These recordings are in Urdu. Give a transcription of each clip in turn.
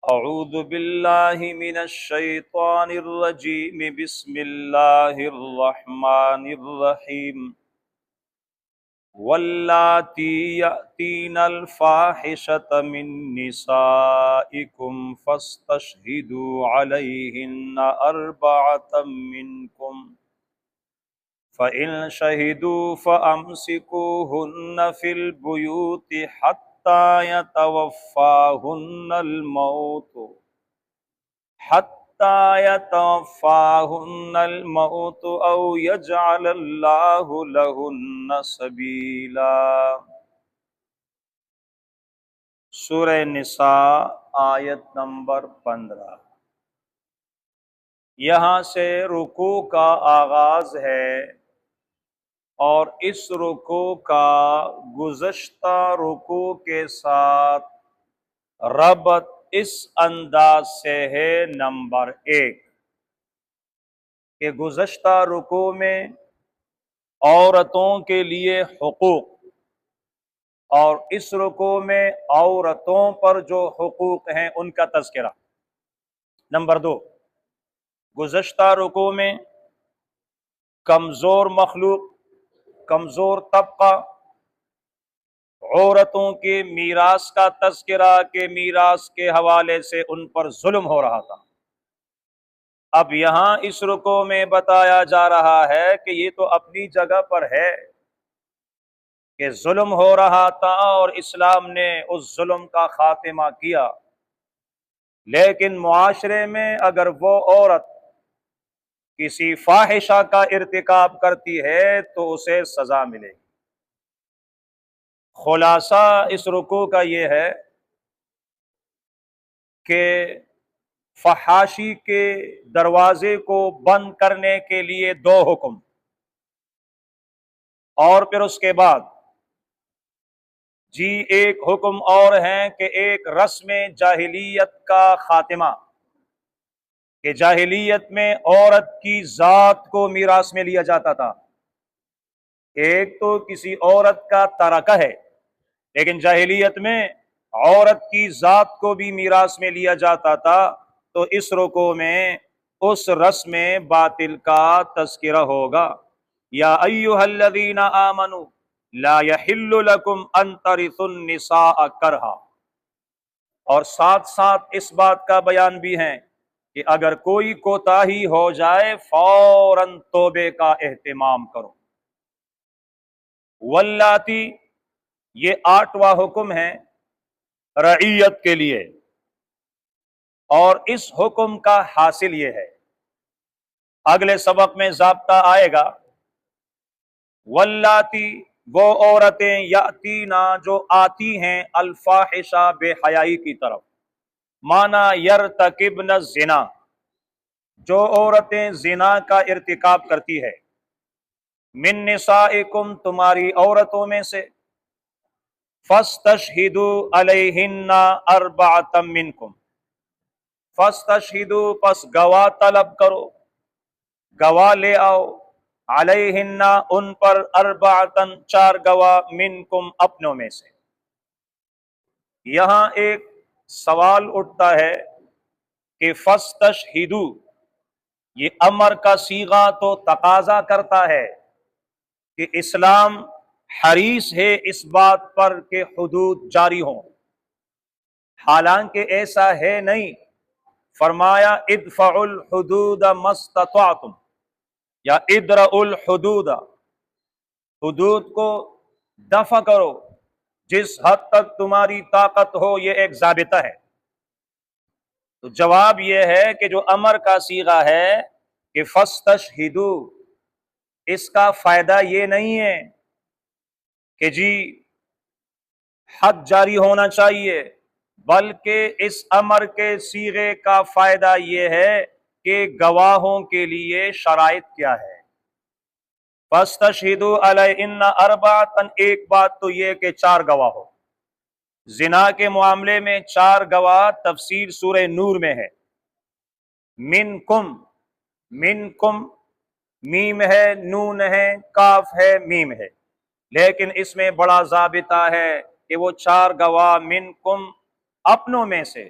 اعوذ باللہ من الشیطان الرجیم بسم اللہ الرحمن الرحیم واللاتی یأتین الفاحشۃ من نسائکم فاستشہدوا علیہن اربعۃ منکم فإن شہدوا فأمسکوہن فی البیوت حتی يتوفاهن الموت أو يجعل الله لهن سبيلا۔ سورہ نساء آیت نمبر 15۔ یہاں سے رکوع کا آغاز ہے اور اس رکوع کا گزشتہ رکوع کے ساتھ ربط اس انداز سے ہے نمبر 1 کہ گزشتہ رکوع میں عورتوں کے لیے حقوق اور اس رکوع میں عورتوں پر جو حقوق ہیں ان کا تذکرہ۔ نمبر 2، گزشتہ رکوع میں کمزور مخلوق، کمزور طبقہ، عورتوں کے میراث کا تذکرہ کہ میراث کے حوالے سے ان پر ظلم ہو رہا تھا۔ اب یہاں اس رکوع میں بتایا جا رہا ہے کہ یہ تو اپنی جگہ پر ہے کہ ظلم ہو رہا تھا اور اسلام نے اس ظلم کا خاتمہ کیا، لیکن معاشرے میں اگر وہ عورت کسی فاحشہ کا ارتکاب کرتی ہے تو اسے سزا ملے گی۔ خلاصہ اس رکوع کا یہ ہے کہ فحاشی کے دروازے کو بند کرنے کے لیے 2 حکم، اور پھر اس کے بعد ایک حکم اور ہیں کہ ایک رسم جاہلیت کا خاتمہ، کہ جاہلیت میں عورت کی ذات کو میراث میں لیا جاتا تھا۔ ایک تو کسی عورت کا ترکہ ہے، لیکن جاہلیت میں عورت کی ذات کو بھی میراث میں لیا جاتا تھا۔ تو اس رکوع میں اس رسم باطل کا تذکرہ ہوگا۔ یا ایھا الذین آمنوا لا یحل لکم ان ترثوا النساء کرہا، اور ساتھ ساتھ اس بات کا بیان بھی ہے کہ اگر کوئی کوتاہی ہو جائے فوراً توبے کا اہتمام کرو۔ واللاتی، یہ 8واں حکم ہے رعیت کے لیے، اور اس حکم کا حاصل یہ ہے، اگلے سبق میں ضابطہ آئے گا، واللاتی، وہ عورتیں یاتینا، جو آتی ہیں، الفاحشہ، بے حیائی کی طرف، مانا یرتکبن الزنا، جو عورتیں زنا کا ارتکاب کرتی ہے، من نسائکم، تمہاری عورتوں میں سے، فاستشہدوا علیہن اربعۃ منکم، فاستشہدوا، پس گواہ طلب کرو، گواہ لے آؤ، علیہن، ان پر، اربعۃ، 4 گواہ، منکم، اپنوں میں سے۔ یہاں ایک سوال اٹھتا ہے کہ فاستشہدوا، یہ امر کا صیغہ تو تقاضا کرتا ہے کہ اسلام حریص ہے اس بات پر کہ حدود جاری ہوں، حالانکہ ایسا ہے نہیں۔ فرمایا ادفعوا الحدود ما استطعتم، یا ادرؤوا الحدود، حدود کو دفع کرو جس حد تک تمہاری طاقت ہو، یہ ایک ضابطہ ہے۔ تو جواب یہ ہے کہ جو امر کا صیغہ ہے کہ فاستشہدوا، اس کا فائدہ یہ نہیں ہے کہ حد جاری ہونا چاہیے، بلکہ اس امر کے صیغے کا فائدہ یہ ہے کہ گواہوں کے لیے شرائط کیا ہے۔ فاستشہدوا علیہن اربعۃ، ایک بات تو یہ کہ 4 گواہ ہو۔ زنا کے معاملے میں 4 گواہ تفسیر سورہ نور میں ہے۔ منکم، منکم، میم ہے، نون ہے، کاف ہے، میم ہے، لیکن اس میں بڑا ضابطہ ہے کہ وہ 4 گواہ منکم، اپنوں میں سے،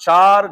4